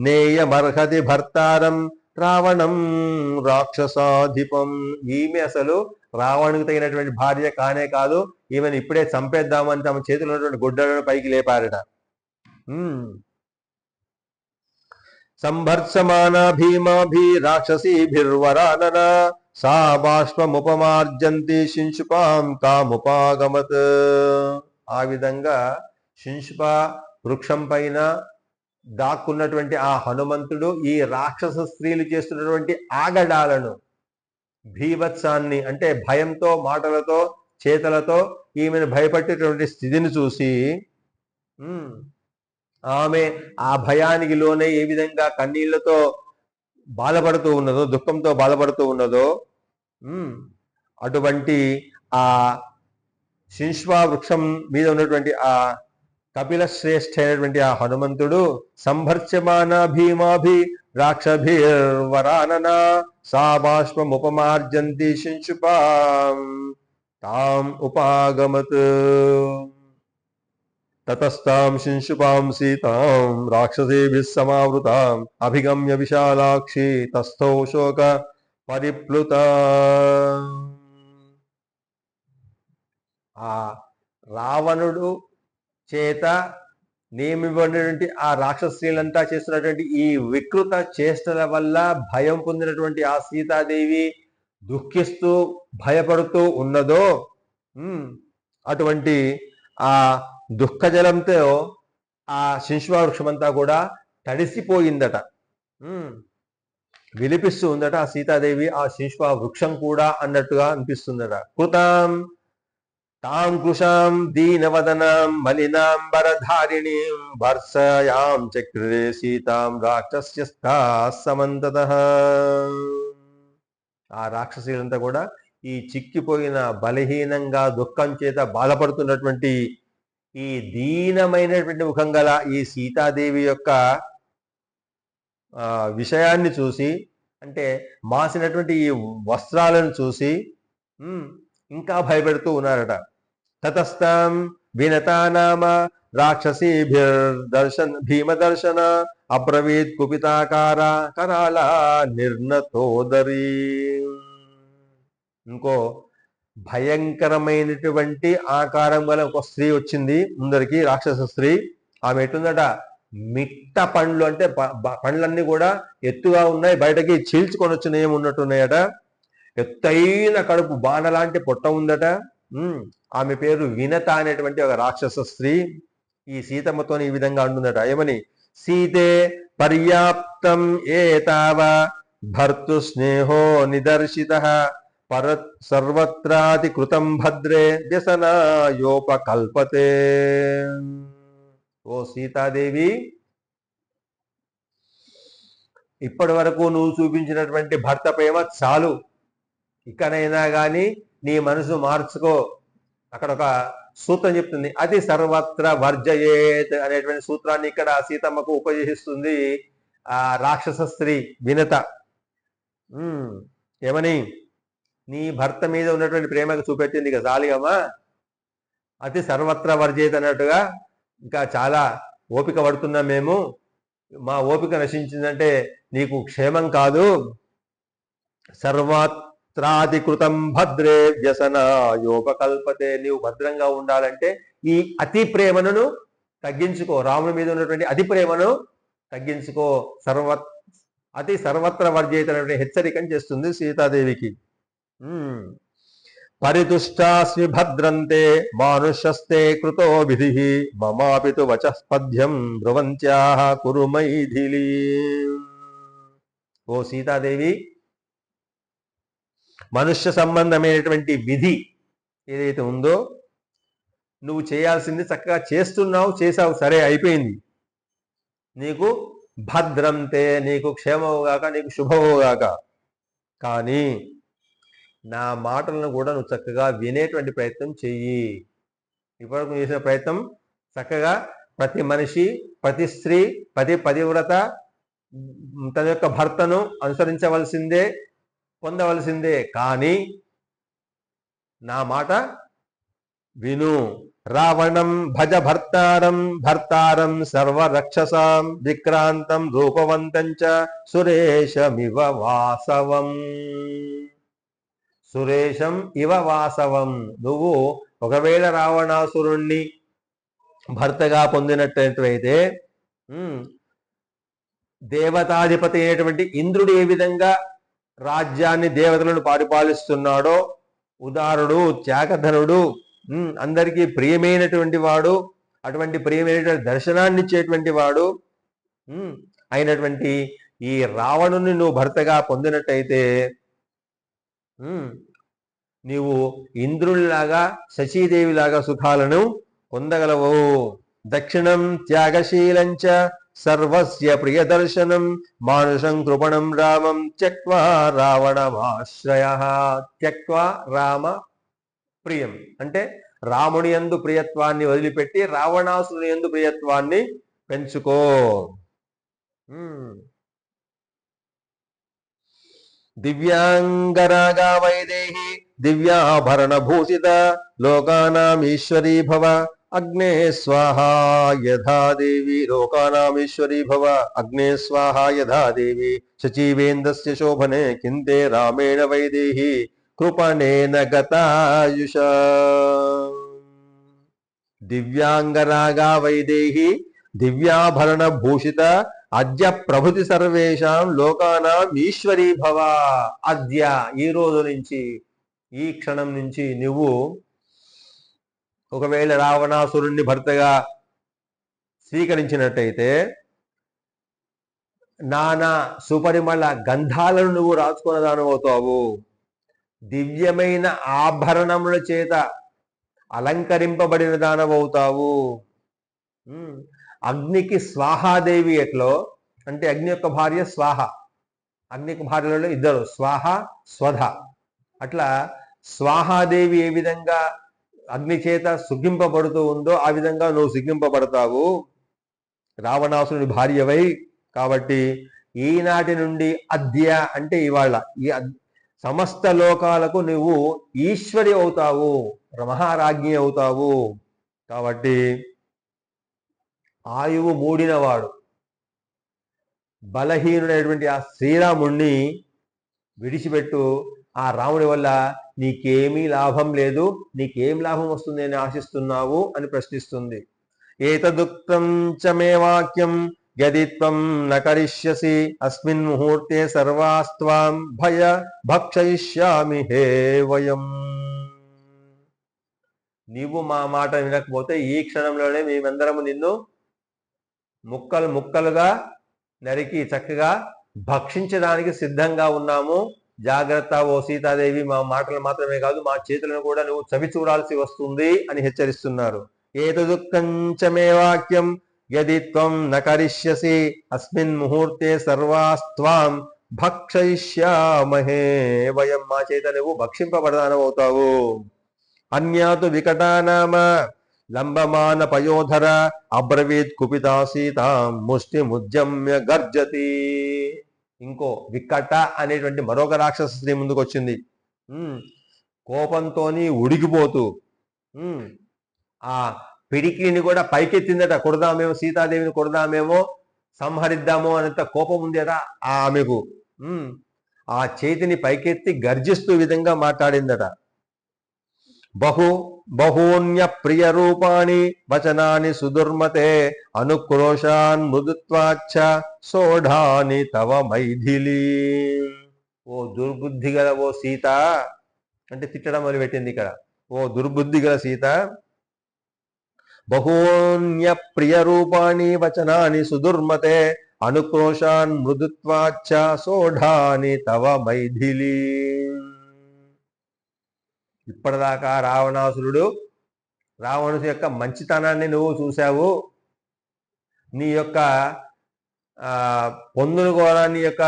నేయమర్హతి భర్తారం రావణం రాక్షసాధిపం. ఈమె అసలు రావణునికి తగినటువంటి భార్య కానే కాదు, ఈమెను ఇప్పుడే చంపేద్దామని తమ చేతిలో ఉన్నటువంటి గుడ్డలను పైకి లేపారట. సంభర్సమానా భీమాభి రాక్షసీభిర్వరానన సా బాష్పముపమార్జంతి శింశుపాం తాముపాగమత్. ఆ విధంగా శింశుప వృక్షం పైన దాక్కున్నటువంటి ఆ హనుమంతుడు ఈ రాక్షస స్త్రీలు చేస్తున్నటువంటి ఆగడాలను, భీభత్సాన్ని అంటే భయంతో మాటలతో చేతలతో ఈమెను భయపట్టేటువంటి స్థితిని చూసి ఆమె ఆ భయానికి లోనే ఏ విధంగా కన్నీళ్లతో బాధపడుతూ ఉన్నదో, దుఃఖంతో బాధపడుతూ ఉన్నదో అటువంటి ఆ శింశ్వా వృక్షం మీద ఉన్నటువంటి ఆ కపిల శ్రేష్ఠ అయినటువంటి ఆ హనుమంతుడు సంభర్చ్యమాన భీమాభి రాక్షభిర్వరానన సా బాష్పముపమార్జంతి శింశుపాం తాం ఉపాగమత్. తతస్తాం శింశుపాం సీతాం రాక్షసేభిః సమావృతాం అభిగమ్య విశాలాక్షి తస్థౌ శోక పరిప్లుత. ఆ రావణుడు చేత నియమింపబడినటువంటి ఆ రాక్షసీలంతా చేస్తున్నటువంటి ఈ వికృత చేష్టల వల్ల భయం పొందినటువంటి ఆ సీతాదేవి దుఃఖిస్తూ భయపడుతూ ఉన్నదో అటువంటి ఆ దుఃఖజలంతో ఆ శింశువా వృక్షమంతా కూడా తడిసిపోయిందట, విలిపిస్తూ ఉందట ఆ సీతాదేవి ఆ శింశువా వృక్షం కూడా అన్నట్టుగా అనిపిస్తుందట. కృతాం తాం కృషాం దీనవదనాం మలినాంబరధారిణీం వర్షయాం చక్రే సీతాం రాక్షస్యస్థా సమంతతః. ఆ రాక్షసులంతా కూడా ఈ చిక్కిపోయిన బలహీనంగా దుఃఖం చేత బాధపడుతున్నటువంటి ఈ దీనమైనటువంటి ముఖం గల ఈ సీతాదేవి యొక్క విషయాన్ని చూసి, అంటే మాసినటువంటి ఈ వస్త్రాలను చూసి ఇంకా భయపెడుతూ ఉన్నారట. తతస్తాం వినతానామ రాక్షసీభిర్దర్శన్ భీమదర్శన అబ్రవీత్ కుపితాకార కరాళ నిర్నతోదరీ. ఇంకో భయంకరమైనటువంటి ఆకారం గల ఒక స్త్రీ వచ్చింది ముందరికి, రాక్షస స్త్రీ. ఆమె ఎట్లుందట, మిట్ట పండ్లు అంటే పండ్లన్నీ కూడా ఎత్తుగా ఉన్నాయి, బయటకి చీల్చుకొని వచ్చిన ఏమున్నట్టున్నాయట. ఎత్తైన కడుపు బాణ లాంటి పొట్ట ఉందట. ఆమె పేరు వినత అనేటువంటి ఒక రాక్షస స్త్రీ. ఈ సీతమ్మతో ఈ విధంగా అంటున్నట ఏమని, సీతే పర్యాప్తం ఏతావ భర్తు స్నేహో నిదర్శితః పరత్ సర్వత్రాతి కృతం భద్రే వ్యసనాయోపకల్పతే. ఓ సీతాదేవి, ఇప్పటి వరకు నువ్వు చూపించినటువంటి భర్త ప్రేమ చాలు, ఇకనైనా కానీ నీ మనసు మార్చుకో. అక్కడ ఒక సూత్రం చెప్తుంది, అది సర్వత్ర వర్జయేత్ అనేటువంటి సూత్రాన్ని ఇక్కడ సీతమ్మకు ఉపదేశిస్తుంది ఆ రాక్షస స్త్రీ వినత. ఏమని, నీ భర్త మీద ఉన్నటువంటి ప్రేమకు చూపెట్టింది ఇక చాలిగమ్మా, అతి సర్వత్ర వర్జయేత్ అన్నట్టుగా ఇంకా చాలా ఓపిక పడుతున్నాం మేము, మా ఓపిక నశించిందంటే నీకు క్షేమం కాదు. సర్వత్రాధికృతం భద్రే వ్యసనాయోపకల్పతే. నీవు భద్రంగా ఉండాలంటే ఈ అతి ప్రేమను తగ్గించుకో, రాముని మీద ఉన్నటువంటి అతి ప్రేమను తగ్గించుకో. అతి సర్వత్ర వర్జయిత అనేటువంటి హెచ్చరికను చేస్తుంది సీతాదేవికి. పరితుష్టాస్మి భద్రంతే మానుషస్తే కృతో విధి మమాపితు వచస్పద్యం బ్రువంత్యాః కురు మైథిలీ. ఓ సీతాదేవి, మనుష్య సంబంధమైనటువంటి విధి ఏదైతే ఉందో నువ్వు చేయాల్సింది చక్కగా చేస్తున్నావు, చేసావు, సరే అయిపోయింది. నీకు భద్రంతే, నీకు క్షేమవుగాక, నీకు శుభవుగాక. కానీ నా మాటలను కూడా నువ్వు చక్కగా వినేటువంటి ప్రయత్నం చెయ్యి. ఇప్పటివరకు నువ్వు చేసిన ప్రయత్నం చక్కగా ప్రతి మనిషి, ప్రతి స్త్రీ, ప్రతి పతివ్రత తన యొక్క భర్తను అనుసరించవలసిందే, పొందవలసిందే. కానీ నా మాట విను. రావణం భజ భర్తారం భర్తారం సర్వరక్షసాం విక్రాంతం రూపవంతం చ సురేశమివ వాసవం. సురేశం ఇవ వాసవం. నువ్వు ఒకవేళ రావణాసురుణ్ణి భర్తగా పొందినట్టయితే దేవతాధిపతి అయినటువంటి ఇంద్రుడు ఏ విధంగా రాజ్యాన్ని, దేవతలను పరిపాలిస్తున్నాడో, ఉదారుడు, త్యాగధనుడు, అందరికీ ప్రియమైనటువంటి వాడు, అటువంటి ప్రియమైనటువంటి దర్శనాన్ని ఇచ్చేటువంటి వాడు అయినటువంటి ఈ రావణుని నువ్వు భర్తగా పొందినట్టయితే నీవు ఇంద్రునిలాగా, శచీదేవిలాగా సుఖాలను పొందగలవు. దక్షిణం త్యాగశీలంచ సర్వస్య ప్రియదర్శనం మానుషం కృపణం రామం త్యక్వా రావణమాశ్రయః. త్యక్వా రామ ప్రియం అంటే రాముని యందు ప్రియత్వాన్ని వదిలిపెట్టి రావణాసురుని యందు ప్రియత్వాన్ని పెంచుకో. దివ్యాంగరాగా వైదేహి దివ్యాభరణ భూషిత లోకానామీశ్వరీ భవ అగ్నే స్వాహా యథా దేవి. లోకానామీశ్వరీ భవ అగ్నే స్వాహా యథా దేవి. శచీవేంద్రస్య శోభనే కింతే రామేణ వైదేహి కృపణేన గతాయుష. దివ్యాంగరాగా వైదేహి దివ్యాభరణ భూషిత అద్య ప్రభుతి సర్వేషాం లోకానాం ఈశ్వరీ భవ. అద్య ఈ రోజు నుంచి, ఈ క్షణం నుంచి నువ్వు ఒకవేళ రావణాసురుణ్ణి భర్తగా స్వీకరించినట్టయితే నానా సుపరిమళ గంధాలను నువ్వు రాసుకున్న దానవుతావు. దివ్యమైన ఆభరణముల చేత అలంకరింపబడిన దానవవుతావు. అగ్నికి స్వాహాదేవి ఎట్లో అంటే అగ్ని యొక్క భార్య స్వాహ, అగ్నికి భార్యలలో ఇద్దరు స్వాహ స్వధ. అట్లా స్వాహాదేవి ఏ విధంగా అగ్ని చేత సుఖింపబడుతూ ఉందో ఆ విధంగా నువ్వు సుఖింపబడతావు రావణాసురుని భార్యవై. కాబట్టి ఈనాటి నుండి అద్య అంటే ఇవాళ, ఈ సమస్త లోకాలకు నువ్వు ఈశ్వరి అవుతావు, మహారాజ్ఞి అవుతావు. కాబట్టి ఆయువు మూడినవాడు బలహీనుడైనటువంటి ఆ శ్రీరాముణ్ణి విడిచిపెట్టు. ఆ రాముడి వల్ల నీకేమీ లాభం లేదు, నీకేం లాభం వస్తుంది అని ఆశిస్తున్నావు అని ప్రశ్నిస్తుంది. ఏతదుక్తం చ మే వాక్యం యది త్వం న కరిష్యసి అస్మిన్ ముహూర్తే సర్వాస్త్వాం భయ భక్షయిష్యామి హే వయం. నీవు మా మాట వినకపోతే ఈ క్షణంలోనే మేమందరము నిన్ను ముక్కలు ముక్కలుగా నరికి చక్కగా భక్షించడానికి సిద్ధంగా ఉన్నాము. జాగ్రత్త ఓ సీతాదేవి, మా మాటలు మాత్రమే కాదు మా చేతులను కూడా నువ్వు చవి చూడాల్సి వస్తుంది అని హెచ్చరిస్తున్నారు. ఏతదుక్తంచమే వాక్యం యది త్వం న కరిష్యసి అస్మిన్ ముహూర్తే సర్వాస్త్వాం భక్షయిష్యామహే. వయం, మా చేత నువ్వు భక్షింపబడదానవుతావు. అన్యాతు వికటానామ లంబమాన పయోధర అబ్రవీత్ కుపితా సీతాం ముష్టి ముజ్జమ్య గర్జతి. ఇంకో వికట అనేటువంటి మరొక రాక్షస స్త్రీ ముందుకు వచ్చింది. కోపంతోని ఉడికిపోతూ ఆ పిడికిని కూడా పైకెత్తిందట. కొడదామేమో, సీతాదేవిని కొడదామేమో, సంహరిద్దామో అనేంత కోపం ఉంది అట ఆమెకు. ఆ చేతిని పైకెత్తి గర్జిస్తూ విధంగా మాట్లాడిందట. బహూన్య ప్రియ రూపాణి వచనాని సుదుర్మతే అనుక్రోశాన్ మృదుత్వాచ్చ సోఢాని తవ మైథిలి. ఓ దుర్బుద్ధి గల ఓ సీత, అంటే తిట్టడం మొదలుపెట్టింది ఇక్కడ. ఓ దుర్బుద్ధి గల సీత, బహూన్య ప్రియ రూపాణి వచనాని సుదుర్మతే అనుక్రోశాన్ మృదుత్వాచ్చ సోఢాని తవ మైథిలి. ఇప్పటిదాకా రావణుడి యొక్క మంచితనాన్ని నువ్వు చూశావు. నీ యొక్క పొందును కూడా నీ యొక్క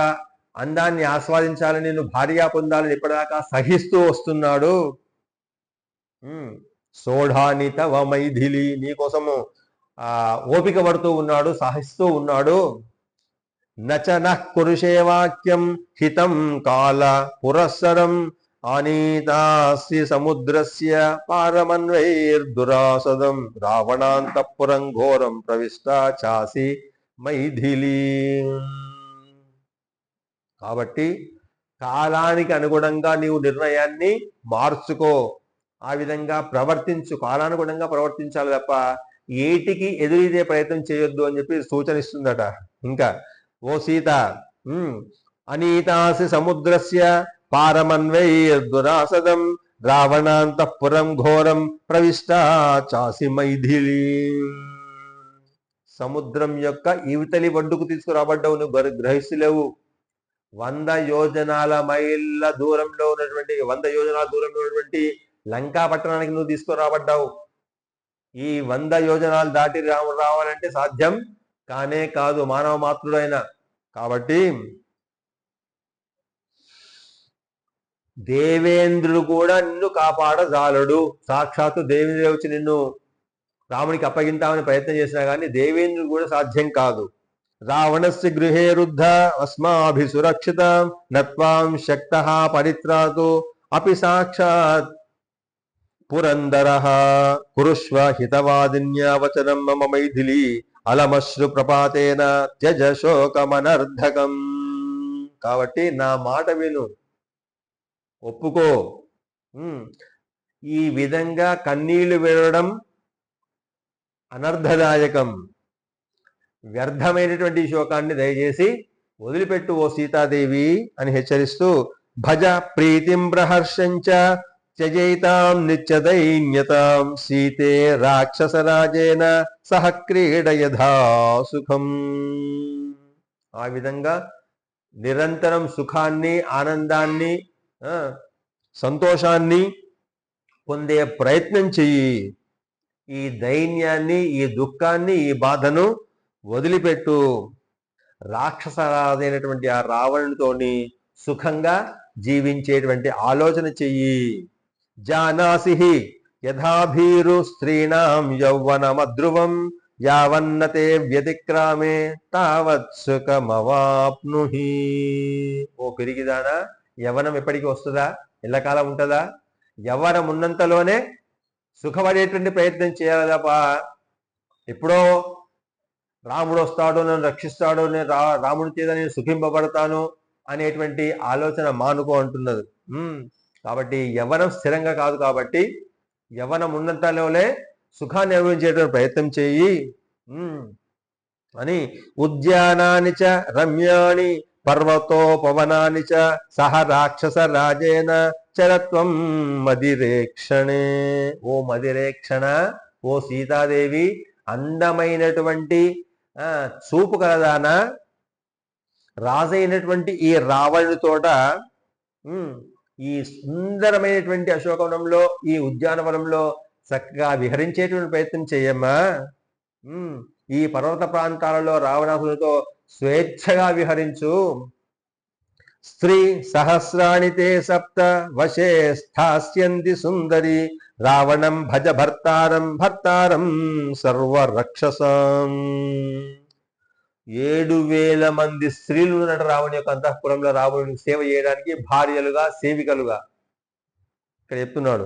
అందాన్ని ఆస్వాదించాలని, నువ్వు భార్యగా పొందాలని ఇప్పటిదాకా సహిస్తూ వస్తున్నాడు. సోఢాని తవ మైథిలి, నీకోసము ఓపిక పడుతూ ఉన్నాడు, సహిస్తూ ఉన్నాడు. నచన కురుషే వాక్యం హితం కాల పురస్సరం అనీతాస్య సముద్రస్య పారమన్వైర్దురాసదం రావణాంతఃపురం ఘోరం ప్రవిష్టా చాసి మైథిలి. కాబట్టి కాలానికి అనుగుణంగా నీవు నిర్ణయాన్ని మార్చుకో, ఆ విధంగా ప్రవర్తించు, కాలానుగుణంగా ప్రవర్తించాలి తప్ప ఏటికి ఎదురీదే ప్రయత్నం చేయొద్దు అని చెప్పి సూచన ఇస్తుందట. ఇంకా ఓ సీత, అనీతాసి సముద్రస్య పారమన్వైర్దురాసదం రావణాంతఃపురం ఘోరం ప్రవిష్టా చాసి మైథిలి. సముద్రం యొక్క ఇవతలి ఒడ్డుకు తీసుకురాబడ్డావు, నువ్వు గ్రహిస్తులేవు. 100 యోజనాల మైళ్ళ దూరంలో ఉన్నటువంటి 100 యోజనాల దూరంలో ఉన్నటువంటి లంకా పట్టణానికి నువ్వు తీసుకురాబడ్డావు. ఈ 100 యోజనాలు దాటి రాముడు రావాలంటే సాధ్యం కానే కాదు, మానవ మాతృడైన. కాబట్టి దేవేంద్రుడు కూడా నిన్ను కాపాడజాలడు. సాక్షాత్తు దేవేంద్రుడు వచ్చి నిన్ను రామునికి అప్పగింతామని ప్రయత్నం చేసినా కానీ దేవేంద్రుడు కూడా సాధ్యం కాదు. రావణస్య గృహే రుద్ధ అస్మాభి సురక్షిత నత్వాం శక్తః పరిత్రాతు అపి సాక్షాత్ పురందరః కురుష్వ హితవాదిన్యా వచనం మమ మైథిలి అలమశ్రు ప్రపాతేన త్యజ శోకమనర్ధకం. కాబట్టి నా మాట విను, ఒప్పుకో. ఈ విధంగా కన్నీళ్లు విడవడం అనర్థదాయకం, వ్యర్థమైనటువంటి శోకాన్ని దయచేసి వదిలిపెట్టు ఓ సీతాదేవి అని హెచ్చరిస్తూ, భజ ప్రీతిం ప్రహర్షంచ త్యజైతాం నిత్యదైన్యతాం సీతే రాక్షసరాజేన సహ క్రీడయధా సుఖం. ఆ విధంగా నిరంతరం సుఖాన్ని, ఆనందాన్ని, సంతోషాన్ని పొందే ప్రయత్నం చెయ్యి. ఈ దైన్యాన్ని, ఈ దుఃఖాన్ని, ఈ బాధను వదిలిపెట్టు. రాక్షసరాజైనటువంటి ఆ రావణునితోని సుఖంగా జీవించేటువంటి ఆలోచన చెయ్యి. జానాసి యథాభీరు స్త్రీణాం యౌవనమద్రువం యావన్నతే వ్యతిక్రామే తావత్ సుఖమవాప్నుహి. ఓ పెరిగిదానా, యవ్వనం ఎప్పటికీ వస్తుందా? ఎల్లకాలం ఉంటుందా? యవ్వనం ఉన్నంతలోనే సుఖపడేటువంటి ప్రయత్నం చేయాలి తప్ప ఎప్పుడో రాముడు వస్తాడు, నన్ను రక్షిస్తాడు, నేను రాముడి చేత నేను సుఖింపబడతాను అనేటువంటి ఆలోచన మానుకో అంటున్నది. కాబట్టి యవ్వనం స్థిరంగా కాదు, కాబట్టి యవ్వనం ఉన్నంతలోనే సుఖాన్ని అనుభవించేటువంటి ప్రయత్నం చేయి అని. ఉద్యానాని చ రమ్యాణి పర్వతోపవనాని చ సహ రాక్షస రాజేన చరత్వం మదిరేక్షణే. ఓ మదిరేక్షణ, ఓ సీతాదేవి, అందమైనటువంటి చూపు కలదాన, రాజైనటువంటి ఈ రావణుతోట ఈ సుందరమైనటువంటి అశోకవనంలో, ఈ ఉద్యానవనంలో చక్కగా విహరించేటువంటి ప్రయత్నం చేయమ్మా. ఈ పర్వత ప్రాంతాలలో రావణాసులతో స్వేచ్ఛగా విహరించు. స్త్రీ సహస్రాణి తే సప్త వశే స్థాస్యంతి సుందరి, రావణం భజ భర్తారం భర్తారం సర్వరక్షసాం. 7,000 మంది స్త్రీలు ఉన్నట్టు రావణి యొక్క అంతఃపురంలో రావణుడికి సేవ చేయడానికి, భార్యలుగా, సేవికలుగా. ఇక్కడ చెప్తున్నాడు,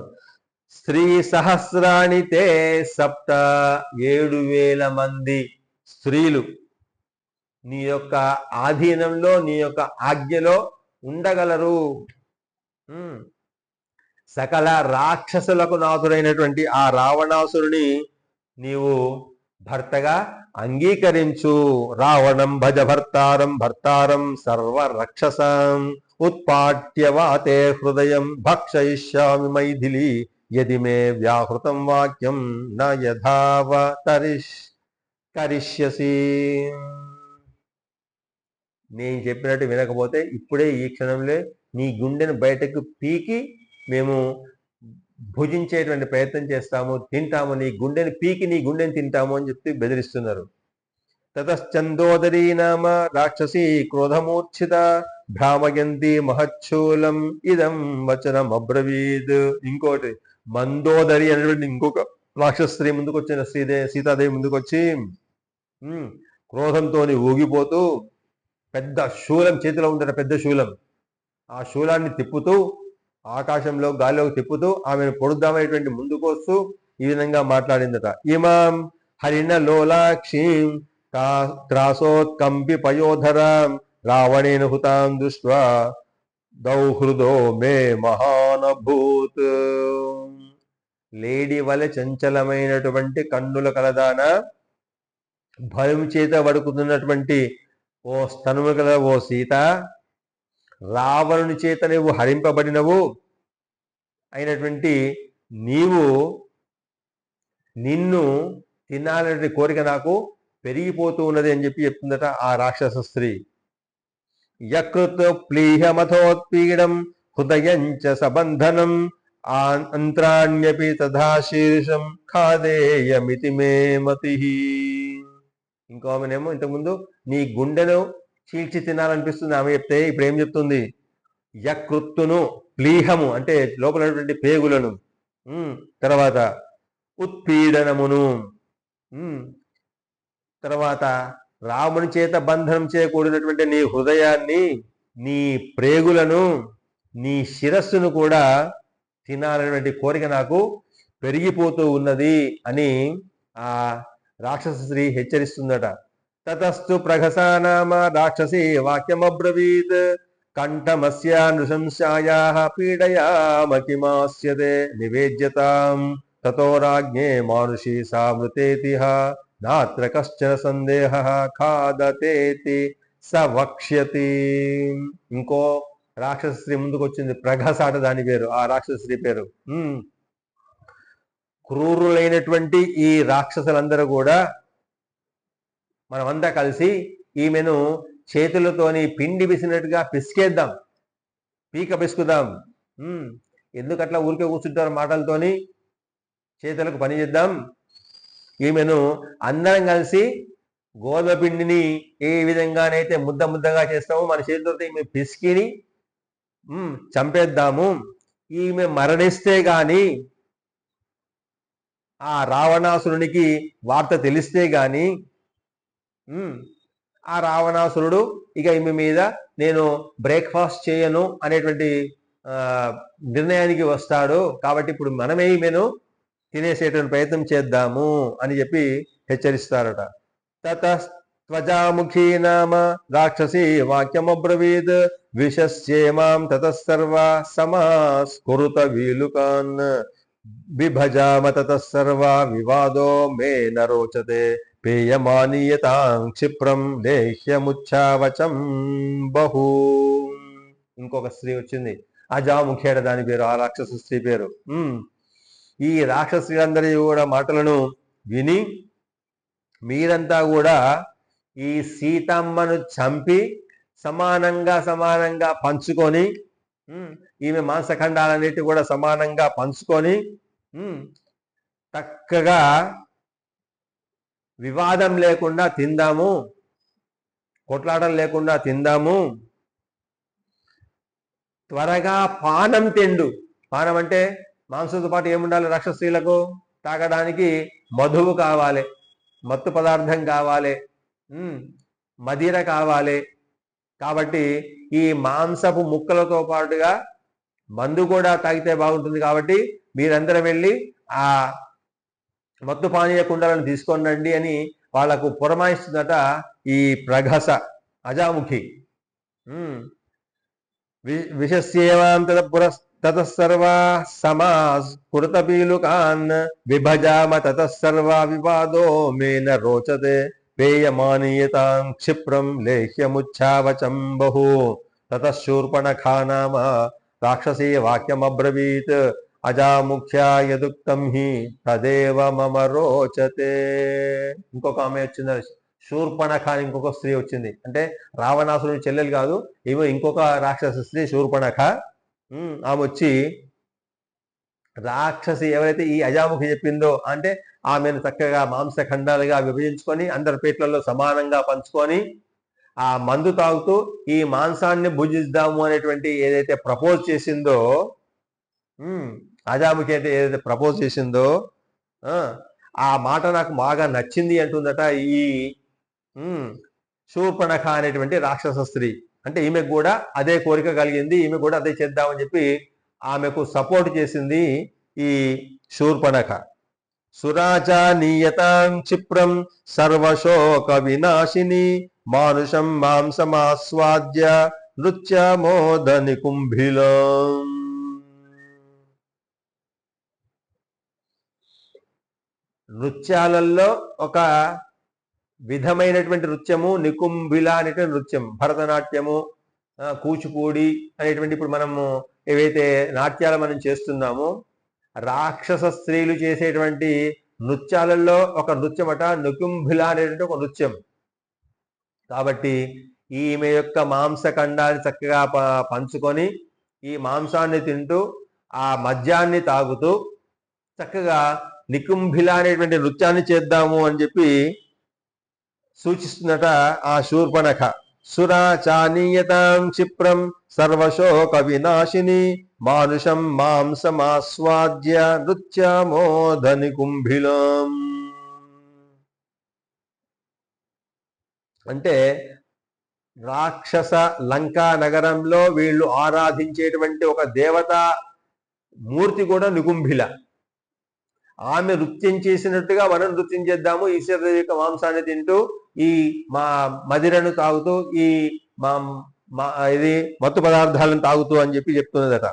స్త్రీ సహస్రాణి తే సప్త, 7,000 మంది స్త్రీలు నీ యొక్క ఆధీనంలో, నీ యొక్క ఆజ్ఞలో ఉండగలరు. సకల రాక్షసులకు నాథుడైనటువంటి ఆ రావణాసురుని నీవు భర్తగా అంగీకరించు. రావణం భజ భర్తారం భర్తారం సర్వరక్షసాం, ఉత్పాట్యవాతే హృదయం భక్షయిష్యామి మైథిలి, యది మే వ్యాహృతం వాక్యం న యథావ కరిష్యసి. నేను చెప్పినట్టు వినకపోతే ఇప్పుడే ఈ క్షణంలో నీ గుండెను బయటకు పీకి మేము భుజించేటువంటి ప్రయత్నం చేస్తాము, తింటాము, నీ గుండెని పీకి నీ గుండెని తింటాము అని చెప్పి బెదిరిస్తున్నారు. తతశ్చందోదరీ నామ రాక్షసీ క్రోధమూర్ఛిత, భ్రామయంతి మహచ్చూలం ఇదం వచనం అబ్రవీద్. ఇంకోటి, మందోదరి అనేటువంటి ఇంకొక రాక్షస స్త్రీ ముందుకు వచ్చిన సీతాదేవి ముందుకు వచ్చి క్రోధంతో ఊగిపోతూ పెద్ద శూలం చేతిలో ఉండట, పెద్ద శూలం, ఆ శూలాన్ని తిప్పుతూ ఆకాశంలో గాలిలోకి తిప్పుతూ ఆమెను పొడుద్దామనేటువంటి ముందుకు వస్తూ ఈ విధంగా మాట్లాడిందట. ఇమాం హరిణ లోలాక్షీం త్రాసోత్కంపి పయోధరాం, రావణేన హుతాం దృష్ట్వా దౌహృదో మే మహానభూత్. లేడీ వలె చంచలమైనటువంటి కన్నుల కలదాన, భయం చేత వడుకుతున్నటువంటి ఓ స్తనము కల ఓ సీత, రావణుని చేత నువ్వు హరింపబడినవు అయినటువంటి నీవు, నిన్ను తినాలనే కోరిక నాకు పెరిగిపోతూ ఉన్నది అని చెప్పి చెప్తుందట ఆ రాక్షస స్త్రీ. యకృత్ ప్లీహమథోత్పీడం హృదయంచ సబంధనం, అంత్రాణ్యపి తథా శీర్షం ఖాదేయమితి మే మతి. ఇంకో ఆమెనేమో ఇంతకుముందు నీ గుండెను చీల్చి తినాలనిపిస్తుంది ఆమె చెప్తే, ఇప్పుడు ఏం చెప్తుంది? యకృత్తును, ప్లీహము అంటే లోపలటువంటి పేగులను, తర్వాత ఉత్పీడనమును, తర్వాత రాముని చేత బంధనం చేయకూడినటువంటి నీ హృదయాన్ని, నీ ప్రేగులను, నీ శిరస్సును కూడా తినాలనేటువంటి కోరిక నాకు పెరిగిపోతూ ఉన్నది అని ఆ రాక్షస స్త్రీ హెచ్చరిస్తుందట. తతస్తు ప్రఘసానామ రాక్షసి వాక్యమబ్రవీత్, కంఠమస్యా నృశంసాయాః పీడయామకిమాస్యతే నివేద్యతాం, తతో రాజ్ఞే మానుషీ సా మృతేతిహ, నాత్ర కశ్చన సందేహః ఖాదతేతి స వక్ష్యతి. ఇంకో రాక్షస స్త్రీ ముందుకు వచ్చింది, ప్రఘసాట దాని పేరు, ఆ రాక్షస స్త్రీ పేరు. క్రూరులైనటువంటి ఈ రాక్షసులందరూ కూడా మనమంతా కలిసి ఈమెను చేతులతోని పిండి పిసినట్టుగా పిసికేద్దాం, పీక పిసుకుదాం. ఎందుకట్లా ఊరికే కూర్చుంటారు మాటలతోని, చేతులకు పని చేద్దాం. ఈమెను అందరం కలిసి గోధుమ పిండిని ఏ విధంగానైతే ముద్ద ముద్దగా చేస్తామో మన చేతులతో ఈమె పిసికిని చంపేద్దాము. ఈమె మరణిస్తే గాని, ఆ రావణాసురునికి వార్త తెలిస్తే గాని ఆ రావణాసురుడు ఇక ఈమె మీద నేను బ్రేక్ఫాస్ట్ చేయను అనేటువంటి నిర్ణయానికి వస్తాడు. కాబట్టి ఇప్పుడు మనమే ఈమెను తినేసేటువంటి ప్రయత్నం చేద్దాము అని చెప్పి హెచ్చరిస్తారట. తతస్త్వజాముఖీ నామ రాక్షసి వాక్యమబ్రవీద్, విషస్యేమాం తతస్సర్వా సమాస్కురుత వీలుకాన్, విభజామ తతస్సర్వా వివాదో మే నరోచతే, పేయమానీయతాం క్షిప్రం లేహ్యముచ్చావచం బహు. ఇంకొక స్త్రీ వచ్చింది, అజాముఖి అట దాని పేరు, ఆ రాక్షస స్త్రీ పేరు. ఈ రాక్షసులందరి కూడా మాటలను విని మీరంతా కూడా ఈ సీతమ్మను చంపి సమానంగా పంచుకొని, ఈమె మాంసఖండాలన్నిటి కూడా సమానంగా పంచుకొని చక్కగా వివాదం లేకుండా తిందాము, కొట్లాటలు లేకుండా తిందాము, త్వరగా పానం తిండు. పానం అంటే మాంసంతో పాటు ఏముండాలి? రాక్షసులకు తాగడానికి మధువు కావాలి, మత్తు పదార్థం కావాలి, మదిర కావాలి. కాబట్టి ఈ మాంసపు ముక్కలతో పాటుగా మందు కూడా తాగితే బాగుంటుంది. కాబట్టి మీరందరం వెళ్ళి ఆ మత్తు పానీయ కుండలను తీసుకోండి అని వాళ్లకు పురమాయిస్తుందట ఈ ప్రఘస అజాముఖి. విషస్యేవాం తతఃసర్వా సమాస్ఫురతపీలుకాన్ విభజామ తతఃసర్వా వివాదో మేన రోచతే పేయమానీయతాం క్షిప్రం లేహ్యముచ్ఛావచం బహు తతఃశూర్పణఖా నామ రాక్షసీ వాక్యమబ్రవీత్ అజాముఖ్యా యదుక్తం హి తదేవ మమ రోచతే. ఇంకొక ఆమె వచ్చింది, శూర్పణఖ అని ఇంకొక స్త్రీ వచ్చింది. అంటే రావణాసురుడి చెల్లెలు కాదు, ఏమో ఇంకొక రాక్షస స్త్రీ శూర్పణఖ. ఆమె వచ్చి రాక్షసి ఎవరైతే ఈ అజాముఖి చెప్పిందో, అంటే ఆమెను చక్కగా మాంసఖండాలుగా విభజించుకొని అందరి పేట్లలో సమానంగా పంచుకొని ఆ మందు తాగుతూ ఈ మాంసాన్ని భుజిద్దాము అనేటువంటి ఏదైతే ప్రపోజ్ చేసిందో, అజాముఖి అయితే ఏదైతే ప్రపోజ్ చేసిందో ఆ మాట నాకు బాగా నచ్చింది అంటుందట ఈ శూర్పణఖ అనేటువంటి రాక్షస స్త్రీ. అంటే ఈమెకు కూడా అదే కోరిక కలిగింది, ఈమె కూడా అదే చేద్దామని చెప్పి ఆమెకు సపోర్ట్ చేసింది ఈ శూర్పణఖ. సురాచానీయతాం క్షిప్రం సర్వశోక వినాశిని మానుషం మాంసమాస్వాద్య నృత్యమోదని కుంభిలం. నృత్యాలలో ఒక విధమైనటువంటి నృత్యము నికుంభిల అనేటువంటి నృత్యం, భరతనాట్యము, కూచిపూడి అనేటువంటి ఇప్పుడు మనము ఏవైతే నాట్యాలు మనం చేస్తున్నామో రాక్షస స్త్రీలు చేసేటువంటి నృత్యాలలో ఒక నృత్యమట నికుంభిల అనేటువంటి ఒక నృత్యం. కాబట్టి ఈమె యొక్క మాంసఖండాన్ని చక్కగా పంచుకొని ఈ మాంసాన్ని తింటూ ఆ మద్యాన్ని తాగుతూ చక్కగా నికుంభిల అనేటువంటి నృత్యాన్ని చేద్దాము అని చెప్పి సూచిస్తున్నట ఆ శూర్పణఖ. సురాచానీయతాం క్షిప్రం సర్వశోక వినాశిని మానుషం మాంసమాస్వాద్య నృత్యమోదని కుంభిలం. అంటే రాక్షస లంకా నగరంలో వీళ్ళు ఆరాధించేటువంటి ఒక దేవతా మూర్తి కూడా నికుంభిల. ఆమె నృత్యం చేసినట్టుగా మనం నృత్యం చేద్దాము, ఈశ్వరదేవి యొక్క మాంసాన్ని తింటూ ఈ మా మదిరను తాగుతూ ఈ ఇది మత్తు పదార్థాలను తాగుతూ అని చెప్పి చెప్తున్నదట.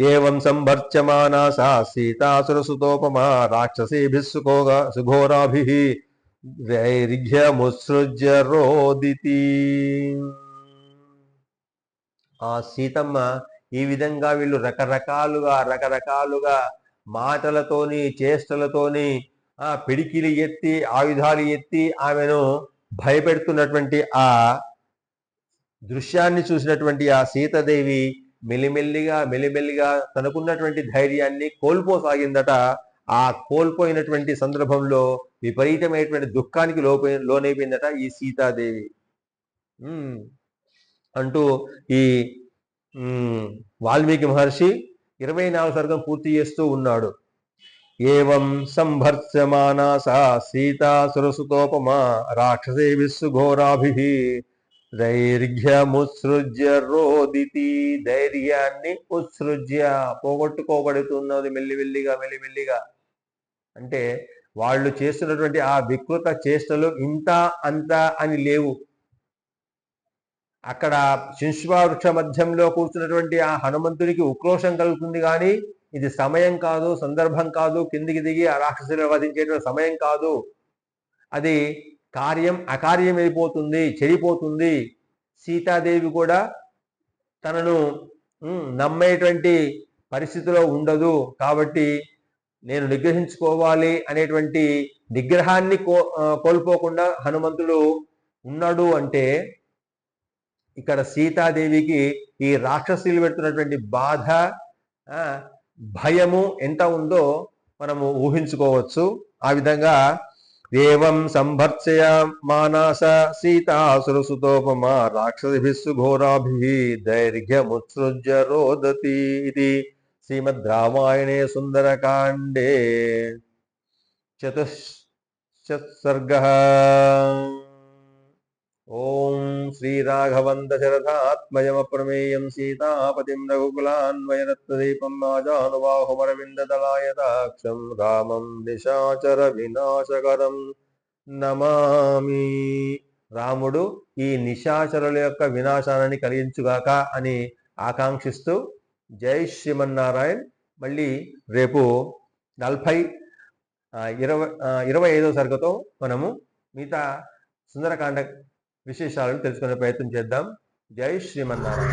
ఏవం సంభర్చ్యమానా సీతాసురసుతోపమా రాక్షసీభిః సుఘోరాభిః వైరిఘ్యముత్సృజ్య రోదితి. ఆ సీతమ్మ ఈ విధంగా వీళ్ళు రకరకాలుగా మాటలతోని చేష్టలతోని పిడికిలు ఎత్తి ఆయుధాలు ఎత్తి ఆమెను భయపెడుతున్నటువంటి ఆ దృశ్యాన్ని చూసినటువంటి ఆ సీతాదేవి మెల్లిమెల్లిగా తనకున్నటువంటి ధైర్యాన్ని కోల్పోసాగిందట. ఆ కోల్పోయినటువంటి సందర్భంలో విపరీతమైనటువంటి దుఃఖానికి లోనైపోయిందట ఈ సీతాదేవి అంటూ ఈ వాల్మీకి మహర్షి 24 సర్గం పూర్తి చేస్తూ ఉన్నాడు. ఏవం సంభర్త్యమానా సా సీతాసురసుతోపమా రాక్షసేభిః సుఘోరాభిః దైర్ఘ్యముత్సృజ్య రోదితి. ధైర్యాన్ని ఉత్సృజ్య పోగొట్టుకోబడుతున్నది మెల్లిమెల్లిగా. అంటే వాళ్ళు చేస్తున్నటువంటి ఆ వికృత చేష్టలు ఇంత అంత అని లేవు. అక్కడ శింశ్వావృక్ష మధ్యంలో కూర్చున్నటువంటి ఆ హనుమంతుడికి ఉక్రోషం కలుగుతుంది, కానీ ఇది సమయం కాదు, సందర్భం కాదు, కిందికి దిగి ఆ రాక్షసులు వధించేటువంటి సమయం కాదు. అది కార్యం అకార్యం అయిపోతుంది, చెడిపోతుంది. సీతాదేవి కూడా తనను నమ్మేటువంటి పరిస్థితిలో ఉండదు, కాబట్టి నేను నిగ్రహించుకోవాలి అనేటువంటి నిగ్రహాన్ని కోల్పోకుండా హనుమంతుడు ఉన్నాడు అంటే ఇక్కడ సీతాదేవికి ఈ రాక్షసులు పెడుతున్నటువంటి బాధ, భయము ఎంత ఉందో మనము ఊహించుకోవచ్చు. ఆ విధంగా ఏవం సంభర్చయ మానస సీతాసురసుతోపమా రాక్షసిభిస్సు ఘోరాభి దైర్ఘ్యముత్సృజ్య రోదతి ఇది శ్రీమద్ రామాయణే సుందరకాండే చతుఃసర్గః. ఓం శ్రీరాఘవం దశరథాత్మజమప్రమేయం సీతాపతిం రఘుకులాన్వయరత్నదీపం ఆజానుబాహుమరవిందదళాయతాక్షం రామం నిశాచర వినాశకరం నమామి. రాముడు ఈ నిశాచరుల యొక్క వినాశాన్ని కలిగించుగాక అని ఆకాంక్షిస్తూ జై శ్రీమన్నారాయణ్. మళ్ళీ రేపు 25వ సర్గతో మనము మిగతా సుందరకాండ విశేషాలను తెలుసుకునే ప్రయత్నం చేద్దాం. జై శ్రీమన్నారాయణ.